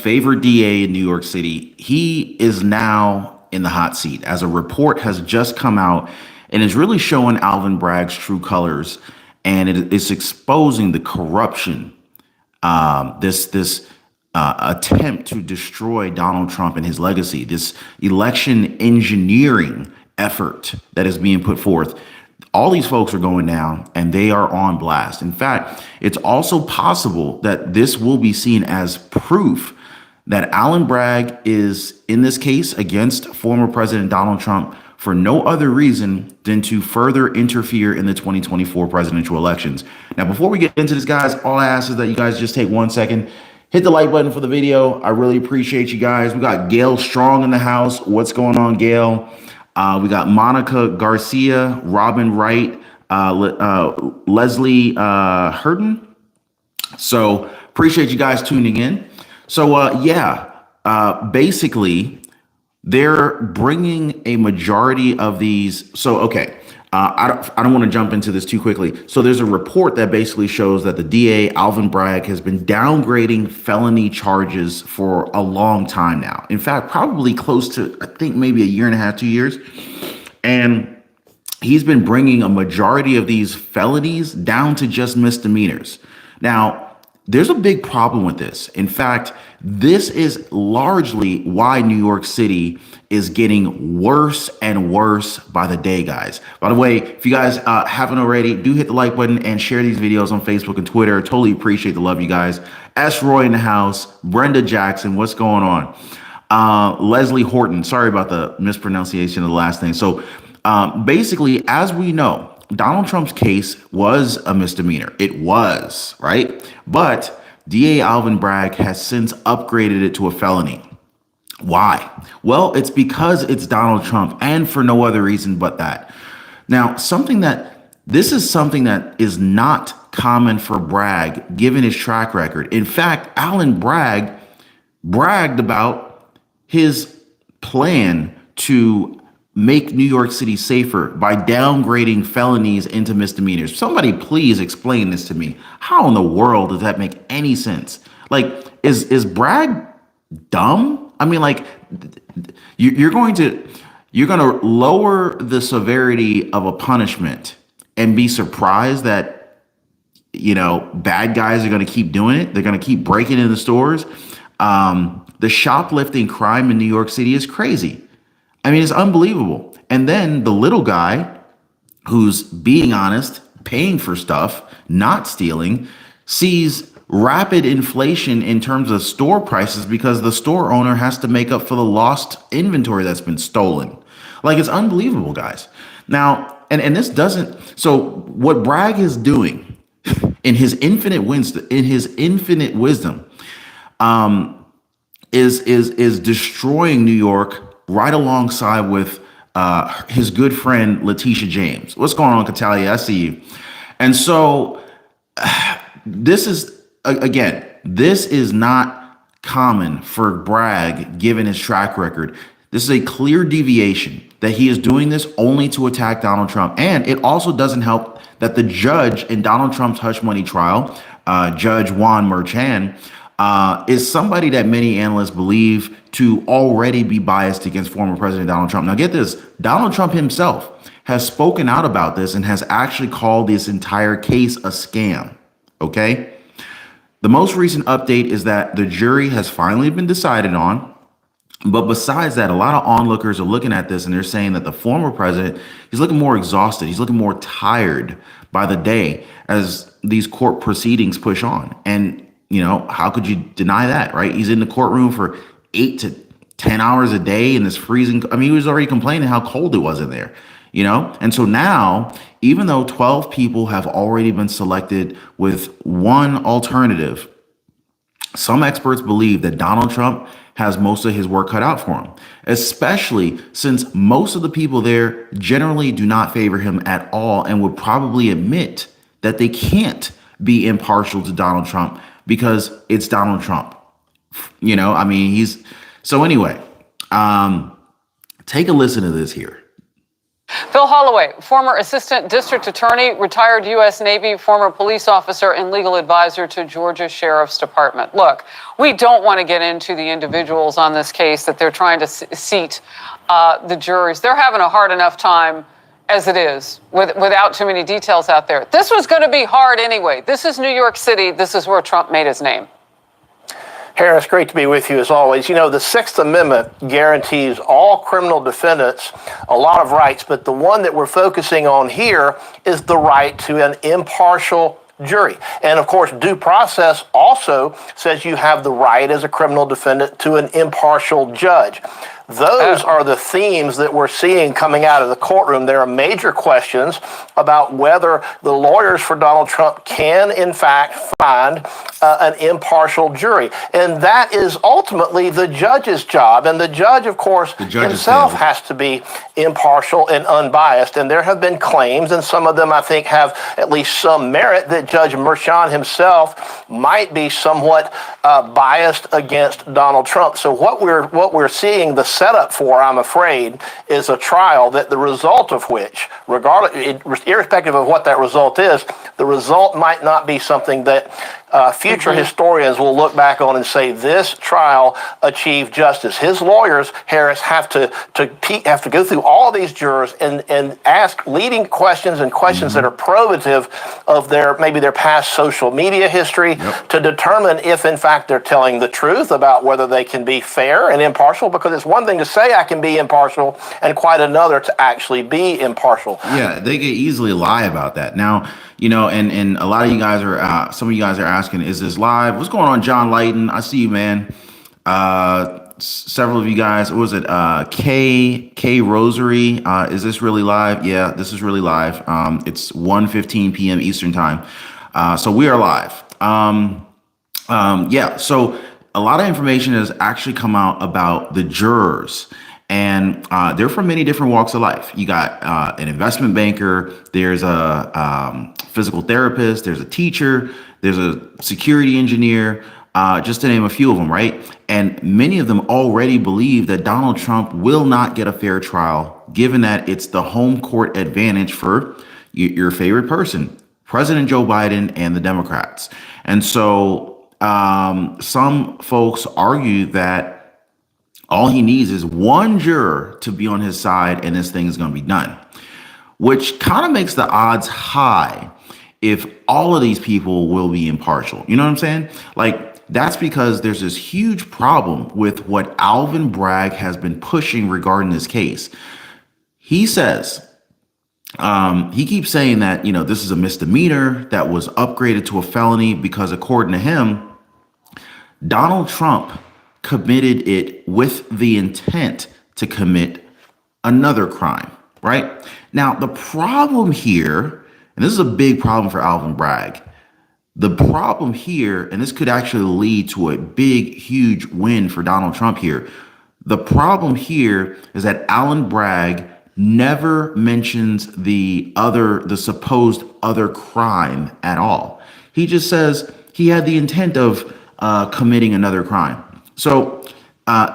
favored DA in New York City, he is now in the hot seat as a report has just come out and is really showing Alvin Bragg's true colors, and it is exposing the corruption, this attempt to destroy Donald Trump and his legacy, this election engineering effort that is being put forth. All these folks are going down and they are on blast. In fact, it's also possible that this will be seen as proof that Alvin Bragg is in this case against former President Donald Trump for no other reason than to further interfere in the 2024 presidential elections. Now, before we get into this, guys, all I ask is that you guys just take 1 second, hit the like button for the video. I really appreciate you guys. We got Gail Strong in the house. What's going on, Gail? We got Monica Garcia, Robin Wright, Leslie Hurden. So appreciate you guys tuning in. So basically, they're bringing a majority of these. So, okay, I don't want to jump into this too quickly. So there's a report that basically shows that the DA, Alvin Bragg, has been downgrading felony charges for a long time now. In fact, probably close to, I think, maybe a year and a half, 2 years. And he's been bringing a majority of these felonies down to just misdemeanors. Now, there's a big problem with this. In fact, this is largely why New York City is getting worse and worse by the day, guys. By the way, if you guys haven't already, do hit the like button and share these videos on Facebook and Twitter. Totally appreciate the love, you guys. S. Roy in the house. Brenda Jackson, what's going on? Leslie Horton, sorry about the mispronunciation of the last name. So basically, as we know, Donald Trump's case was a misdemeanor. It was, right? But DA Alvin Bragg has since upgraded it to a felony. Why? Well, it's because it's Donald Trump and for no other reason but that. Now, this is something that is not common for Bragg, given his track record. In fact, Alvin Bragg bragged about his plan to make New York City safer by downgrading felonies into misdemeanors. Somebody please explain this to me. How in the world does that make any sense? Like, is Bragg dumb? I mean, like, you're going to lower the severity of a punishment and be surprised that, you know, bad guys are going to keep doing it. They're going to keep breaking into stores. The shoplifting crime in New York City is crazy. I mean, it's unbelievable. And then the little guy who's being honest, paying for stuff, not stealing, sees rapid inflation in terms of store prices because the store owner has to make up for the lost inventory that's been stolen. Like, it's unbelievable, guys. Now, and this doesn't, so what Bragg is doing in his infinite wisdom, is destroying New York right alongside with his good friend Leticia James. What's going on, Catalia? I see you. And so this is, again, this is not common for Bragg given his track record. This is a clear deviation that he is doing this only to attack Donald Trump. And it also doesn't help that the judge in Donald Trump's hush money trial, Judge Juan Merchan, is somebody that many analysts believe to already be biased against former President Donald Trump. Now, get this, Donald Trump himself has spoken out about this and has actually called this entire case a scam, okay? The most recent update is that the jury has finally been decided on. But besides that, a lot of onlookers are looking at this and they're saying that the former president, he's looking more exhausted. He's looking more tired by the day as these court proceedings push on. And, you know, how could you deny that, right? He's in the courtroom for 8 to 10 hours a day in this freezing. I mean, he was already complaining how cold it was in there, you know? And so now, even though 12 people have already been selected with one alternative, some experts believe that Donald Trump has most of his work cut out for him, especially since most of the people there generally do not favor him at all and would probably admit that they can't be impartial to Donald Trump because it's Donald Trump. You know, I mean, so anyway, take a listen to this here. Phil Holloway, former assistant district attorney, retired U.S. Navy, former police officer, and legal advisor to Georgia Sheriff's Department. Look, we don't want to get into the individuals on this case that they're trying to seat the juries. They're having a hard enough time as it is, without too many details out there. This was going to be hard anyway. This is New York City. This is where Trump made his name. Harris, great to be with you as always. You know, the Sixth Amendment guarantees all criminal defendants a lot of rights, but the one that we're focusing on here is the right to an impartial jury. And of course, due process also says you have the right as a criminal defendant to an impartial judge. Those are the themes that we're seeing coming out of the courtroom. There are major questions about whether the lawyers for Donald Trump can, in fact, find an impartial jury. And that is ultimately the judge's job. And the judge, of course, himself has to be impartial and unbiased. And there have been claims, and some of them I think have at least some merit, that Judge Merchan himself might be somewhat biased against Donald Trump. So what we're seeing, the setup for, I'm afraid, is a trial that the result of which, irrespective of what that result is, the result might not be something that future historians will look back on and say this trial achieved justice. His lawyers, Harris, have to go through all of these jurors and ask leading questions and questions that are probative of maybe their past social media history to determine if in fact they're telling the truth about whether they can be fair and impartial, because it's one thing to say I can be impartial and quite another to actually be impartial. Yeah, they could easily lie about that. Now, you know, and a lot of you guys are, some of you guys are asking, is this live? What's going on, John Lighton? I see you, man. Several of you guys, what was it? K Rosary. Is this really live? Yeah, this is really live. It's 1:15 p.m. Eastern time. So we are live. Yeah, so a lot of information has actually come out about the jurors. And they're from many different walks of life. You got an investment banker, there's a physical therapist, there's a teacher, there's a security engineer, just to name a few of them, right? And many of them already believe that Donald Trump will not get a fair trial, given that it's the home court advantage for your favorite person, President Joe Biden and the Democrats. And so some folks argue that all he needs is one juror to be on his side and this thing is going to be done, which kind of makes the odds high if all of these people will be impartial. You know what I'm saying? Like, that's because there's this huge problem with what Alvin Bragg has been pushing regarding this case. He says, he keeps saying that, you know, this is a misdemeanor that was upgraded to a felony because, according to him, Donald Trump committed it with the intent to commit another crime, right? Now, the problem here, and this is a big problem for Alvin Bragg, the problem here, and this could actually lead to a big, huge win for Donald Trump here. The problem here is that Alvin Bragg never mentions the supposed other crime at all. He just says he had the intent of committing another crime. So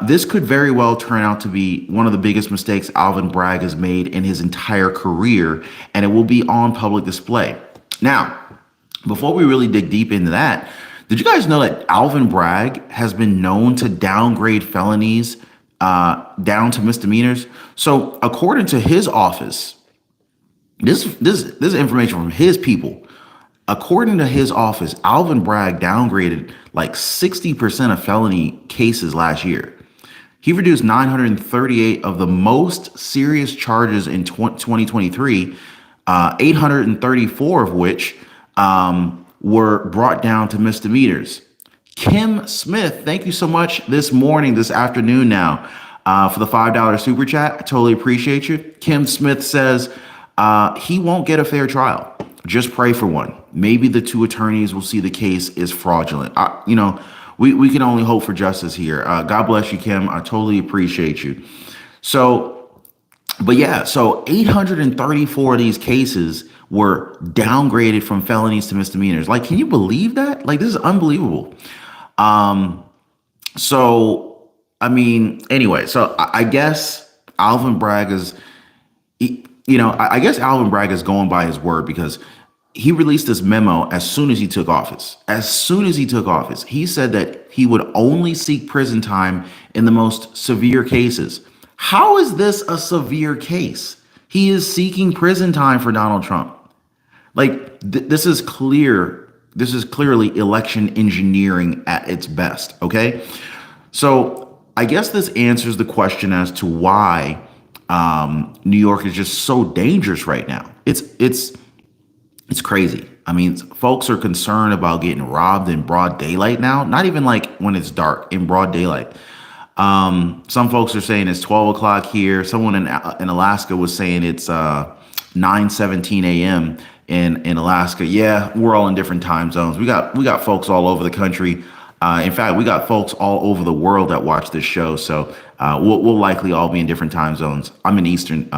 this could very well turn out to be one of the biggest mistakes Alvin Bragg has made in his entire career, and it will be on public display. Now, before we really dig deep into that, did you guys know that Alvin Bragg has been known to downgrade felonies down to misdemeanors? So according to his office, this is information from his people. According to his office, Alvin Bragg downgraded like 60% of felony cases last year. He reduced 938 of the most serious charges in 2023, 834 of which were brought down to misdemeanors. Kim Smith, thank you so much this afternoon now, for the $5 super chat. I totally appreciate you. Kim Smith says he won't get a fair trial. Just pray for one. Maybe the two attorneys will see the case is fraudulent. You know, we can only hope for justice here. God bless you, Kim. I totally appreciate you. So, but yeah, so 834 of these cases were downgraded from felonies to misdemeanors. Like, can you believe that? Like, this is unbelievable. So, I mean, anyway, so I guess Alvin Bragg is, I guess Alvin Bragg is going by his word because he released this memo as soon as he took office. As soon as he took office, he said that he would only seek prison time in the most severe cases. How is this a severe case? He is seeking prison time for Donald Trump. Like this is clear. This is clearly election engineering at its best. Okay. So I guess this answers the question as to why New York is just so dangerous right now. It's crazy. I mean, folks are concerned about getting robbed in broad daylight now. Not even like when it's dark, in broad daylight. Some folks are saying it's 12 o'clock here. Someone in Alaska was saying it's 9:17 a.m. in Alaska. Yeah, we're all in different time zones. We got folks all over the country. In fact, we got folks all over the world that watch this show. So we'll likely all be in different time zones. I'm in Eastern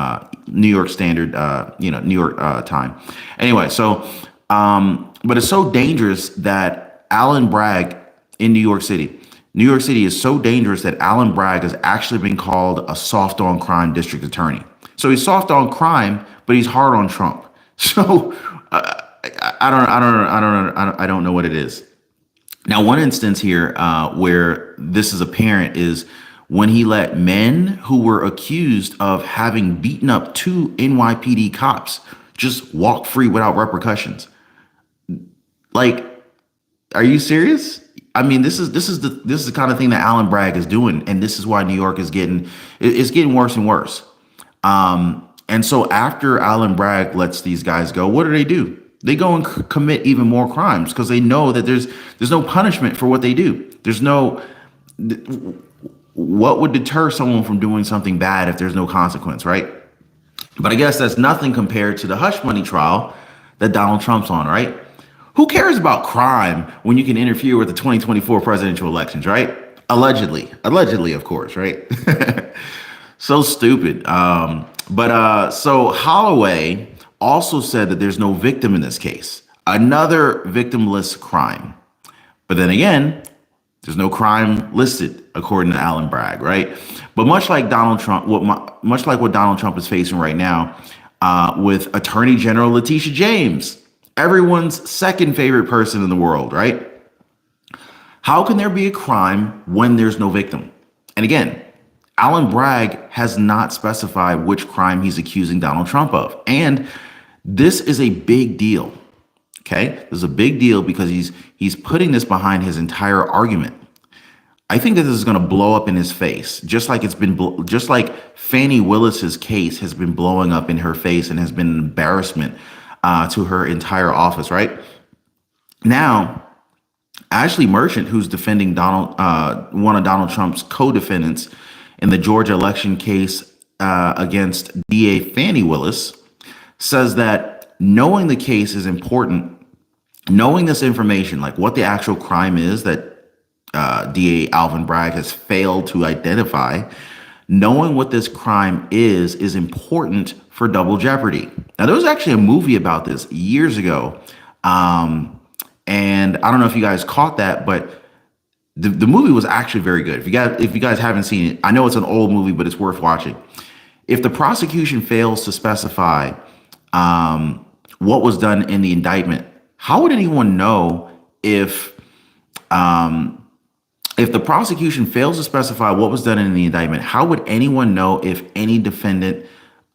New York Standard, New York time. Anyway, so but it's so dangerous that Alvin Bragg in New York City. New York City is so dangerous that Alvin Bragg has actually been called a soft on crime district attorney. So he's soft on crime, but he's hard on Trump. So I don't know what it is. Now, one instance here where this is apparent is when he let men who were accused of having beaten up 2 NYPD cops just walk free without repercussions. Like, are you serious? I mean, this is the kind of thing that Alvin Bragg is doing, and this is why New York is getting worse and worse. And so after Alvin Bragg lets these guys go, what do? They go and commit even more crimes because they know that there's no punishment for what they do. There's no what would deter someone from doing something bad if there's no consequence, right? But I guess that's nothing compared to the hush money trial that Donald Trump's on, right? Who cares about crime when you can interfere with the 2024 presidential elections, right? Allegedly, of course, right? So stupid. So Holloway also said that there's no victim in this case, another victimless crime. But then again, there's no crime listed according to Alvin Bragg, right? But much like Donald Trump, much like what Donald Trump is facing right now with Attorney General Leticia James, everyone's second favorite person in the world, right? How can there be a crime when there's no victim? And again, Alvin Bragg has not specified which crime he's accusing Donald Trump of. And this is a big deal. Okay, this is a big deal because he's putting this behind his entire argument. I think that this is going to blow up in his face, just like just like Fani Willis's case has been blowing up in her face and has been an embarrassment to her entire office. Right now, Ashley Merchant, who's defending one of Donald Trump's co-defendants in the Georgia election case against DA Fani Willis, says that knowing the case is important. Knowing this information, like what the actual crime is that DA Alvin Bragg has failed to identify, knowing what this crime is important for double jeopardy. Now, there was actually a movie about this years ago. And I don't know if you guys caught that, but the movie was actually very good. If you guys haven't seen it, I know it's an old movie, but it's worth watching. If the prosecution fails to specify what was done in the indictment, how would anyone know if the prosecution fails to specify what was done in the indictment? How would anyone know if any defendant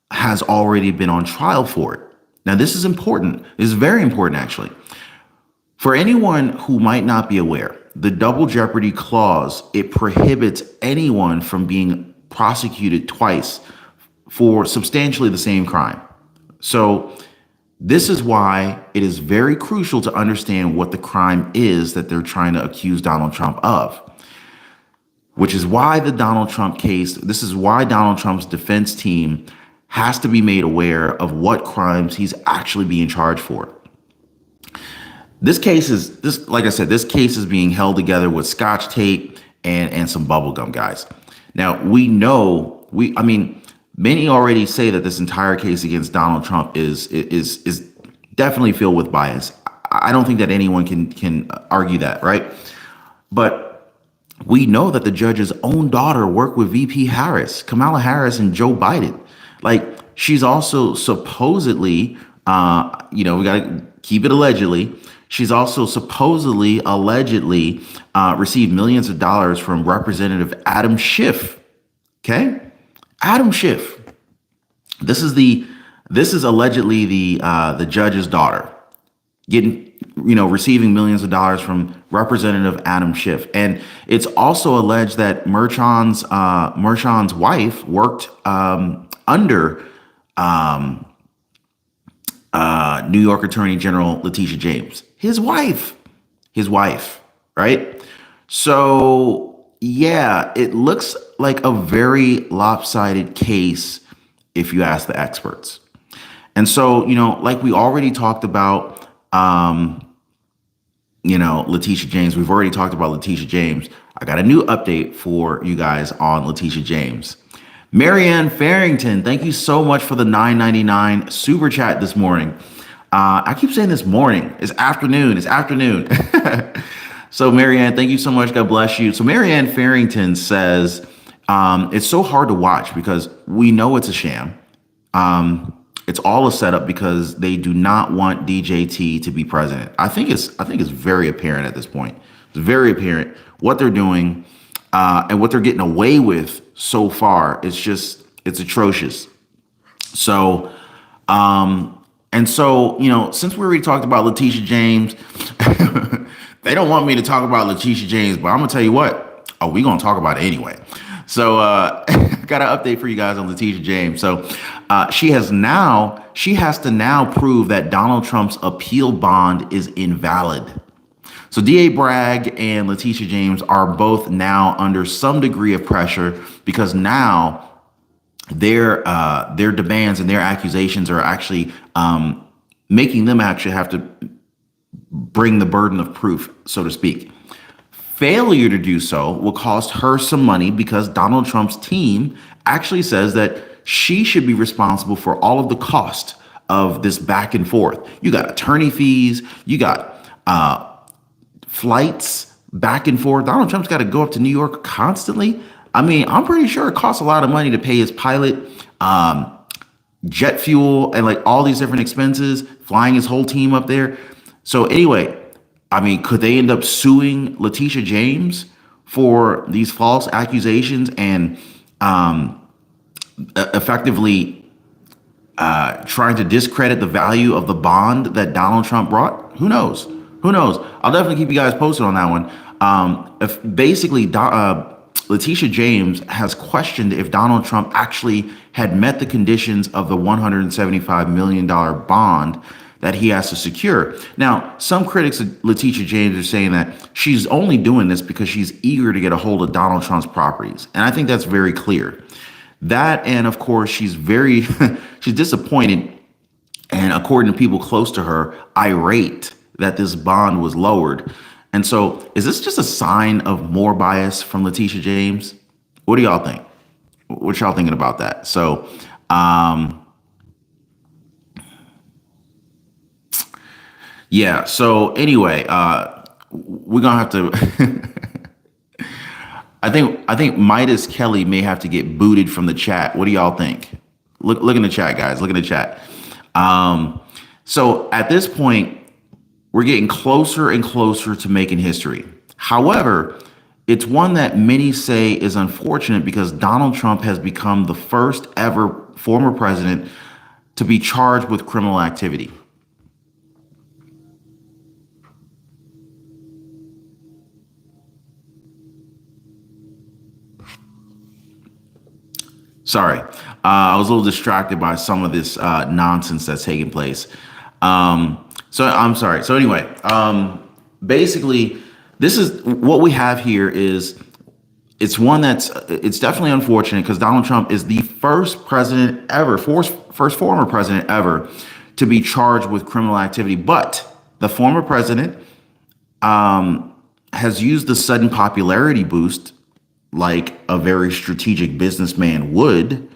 has already been on trial for it? Now, this is important. This is very important, actually. For anyone who might not be aware, the double jeopardy clause, it prohibits anyone from being prosecuted twice for substantially the same crime. So this is why it is very crucial to understand what the crime is that they're trying to accuse Donald Trump of, which is why the Donald Trump case, this is why Donald Trump's defense team has to be made aware of what crimes he's actually being charged for. This case is, like I said, this case is being held together with Scotch tape and some bubble gum, guys. Now, many already say that this entire case against Donald Trump is definitely filled with bias. I don't think that anyone can argue that, right? But we know that the judge's own daughter worked with VP Harris, Kamala Harris, and Joe Biden. Like, She's also supposedly, we got to keep it allegedly. She's also supposedly, allegedly, received millions of dollars from Representative Adam Schiff. Okay, Adam Schiff. This is allegedly the judge's daughter getting, receiving millions of dollars from Representative Adam Schiff. And it's also alleged that Mershon's wife worked under New York Attorney General Leticia James, his wife, right? So yeah, it looks like a very lopsided case if you ask the experts. And so, like we already talked about, Leticia James, we've already talked about Leticia James. I got a new update for you guys on Leticia James. Marianne Farrington, thank you so much for the $9.99 super chat this morning. I keep saying this morning. It's afternoon. So Marianne, thank you so much. God bless you. So Marianne Farrington says, it's so hard to watch because we know it's a sham. It's all a setup because they do not want DJT to be president. I think it's very apparent at this point. It's very apparent what they're doing and what they're getting away with so far. It's atrocious. So, since we already talked about Leticia James, they don't want me to talk about Leticia James, but I'm gonna tell you what. Oh, we're gonna talk about it anyway. So, got an update for you guys on Leticia James. So, she has to now prove that Donald Trump's appeal bond is invalid. So DA Bragg and Leticia James are both now under some degree of pressure because now their demands and their accusations are actually making them actually have to bring the burden of proof, so to speak. Failure to do so will cost her some money because Donald Trump's team actually says that she should be responsible for all of the cost of this back and forth. You got attorney fees, you got flights back and forth. Donald Trump's got to go up to New York constantly. I mean, I'm pretty sure it costs a lot of money to pay his pilot, jet fuel, and like all these different expenses, flying his whole team up there. So anyway, I mean, could they end up suing Leticia James for these false accusations and effectively trying to discredit the value of the bond that Donald Trump brought? Who knows? I'll definitely keep you guys posted on that one. If basically Leticia James has questioned if Donald Trump actually had met the conditions of the $175 million bond that he has to secure. Now, some critics of Leticia James are saying that she's only doing this because she's eager to get a hold of Donald Trump's properties. And I think that's very clear. That, and of course, she's disappointed, and according to people close to her, irate that this bond was lowered. And so is this just a sign of more bias from Leticia James? What do y'all think? What y'all thinking about that? So, yeah. So anyway, we're going to have to, I think Midas Kelly may have to get booted from the chat. What do y'all think? Look in the chat, guys. Look in the chat. So at this point, we're getting closer and closer to making history. However, it's one that many say is unfortunate because Donald Trump has become the first ever former president to be charged with criminal activity. Sorry, I was a little distracted by some of this nonsense that's taking place. So I'm sorry. So anyway, basically, this is what we have here is it's definitely unfortunate because Donald Trump is the first former president ever to be charged with criminal activity. But the former president has used the sudden popularity boost like a very strategic businessman would.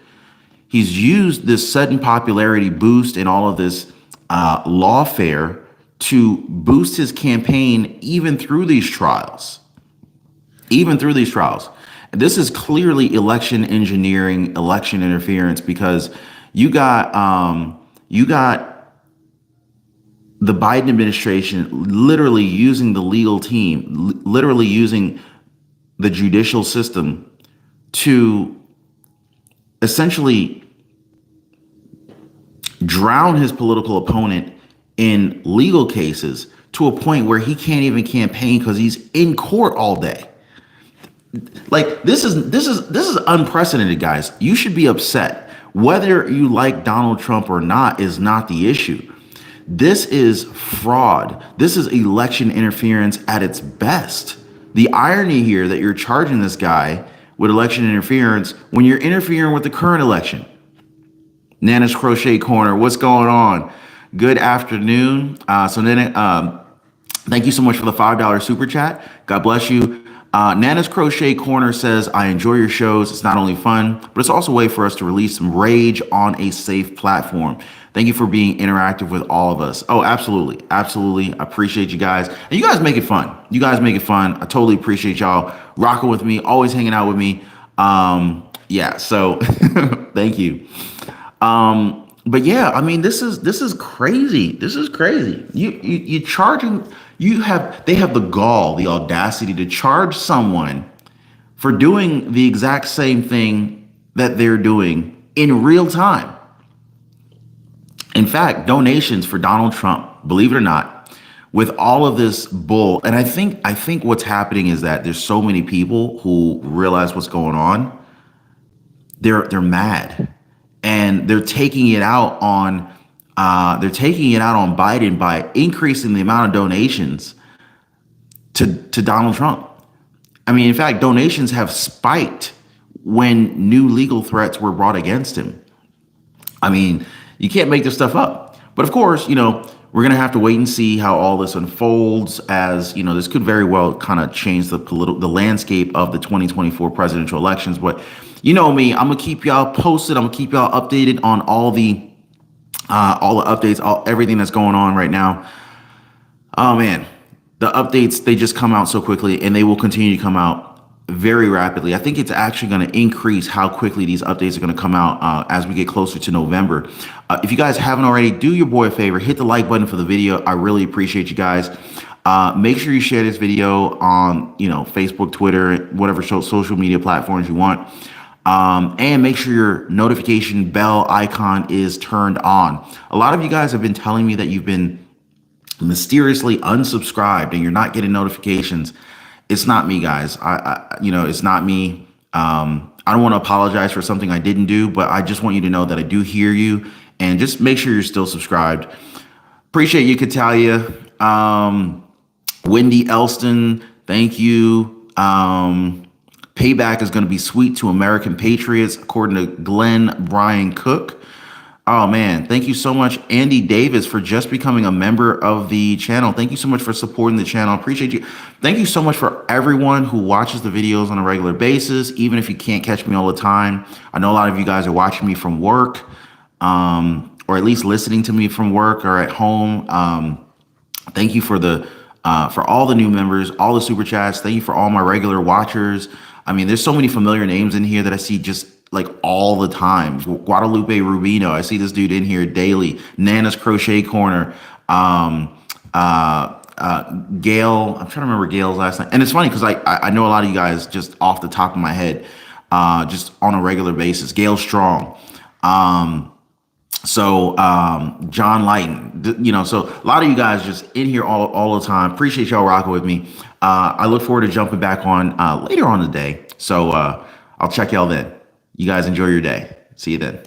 He's used this sudden popularity boost and all of this lawfare to boost his campaign even through these trials. And this is clearly election engineering, election interference, because You got the Biden administration literally using the legal team, literally using the judicial system to essentially drown his political opponent in legal cases to a point where he can't even campaign because he's in court all day. Like this is unprecedented, guys. You should be upset. Whether you like Donald Trump or not is not the issue. This is fraud. This is election interference at its best. The irony here that you're charging this guy with election interference when you're interfering with the current election. Nana's Crochet Corner, what's going on? Good afternoon. So Nana, thank you so much for the $5 super chat. God bless you. Nana's Crochet Corner says, I enjoy your shows. It's not only fun, but it's also a way for us to release some rage on a safe platform. Thank you for being interactive with all of us. Oh, absolutely. Absolutely. I appreciate you guys. And you guys make it fun. You guys make it fun. I totally appreciate y'all rocking with me, always hanging out with me. Yeah, so thank you. But yeah, I mean, this is crazy. This is crazy. You charging, they have the gall, the audacity to charge someone for doing the exact same thing that they're doing in real time. In fact, donations for Donald Trump, believe it or not, with all of this bull. And I think what's happening is that there's so many people who realize what's going on. They're mad. And they're taking it out on Biden by increasing the amount of donations to Donald Trump. I mean, in fact, donations have spiked when new legal threats were brought against him. I mean, you can't make this stuff up. But of course, we're going to have to wait and see how all this unfolds, as, this could very well kind of change the landscape of the 2024 presidential elections. But you know me, I'm going to keep y'all posted. I'm going to keep y'all updated on all the updates, everything that's going on right now. Oh man, the updates, they just come out so quickly, and they will continue to come out very rapidly. I think it's actually going to increase how quickly these updates are going to come out as we get closer to November. If you guys haven't already, do your boy a favor, hit the like button for the video. I really appreciate you guys. Make sure you share this video on, Facebook, Twitter, whatever social media platforms you want. And make sure your notification bell icon is turned on. A lot of you guys have been telling me that you've been mysteriously unsubscribed and you're not getting notifications. It's not me, guys. It's not me. I don't want to apologize for something I didn't do, but I just want you to know that I do hear you, and just make sure you're still subscribed. Appreciate you, Katalia. Wendy Elston, thank you. Payback is going to be sweet to American patriots, according to Glenn Brian Cook. Oh man, thank you so much, Andy Davis, for just becoming a member of the channel. Thank you so much for supporting the channel. Appreciate you. Thank you so much for everyone who watches the videos on a regular basis, even if you can't catch me all the time. I know a lot of you guys are watching me from work, or at least listening to me from work or at home. Thank you for all the new members, all the super chats. Thank you for all my regular watchers. I mean, there's so many familiar names in here that I see just like all the time. Guadalupe Rubino, I see this dude in here daily. Nana's Crochet Corner. Gail, I'm trying to remember Gail's last name. And it's funny because I know a lot of you guys just off the top of my head, just on a regular basis. Gail Strong. John Lighton, so a lot of you guys just in here all the time. Appreciate y'all rocking with me. I look forward to jumping back on later on today. So I'll check y'all then. You guys enjoy your day. See you then.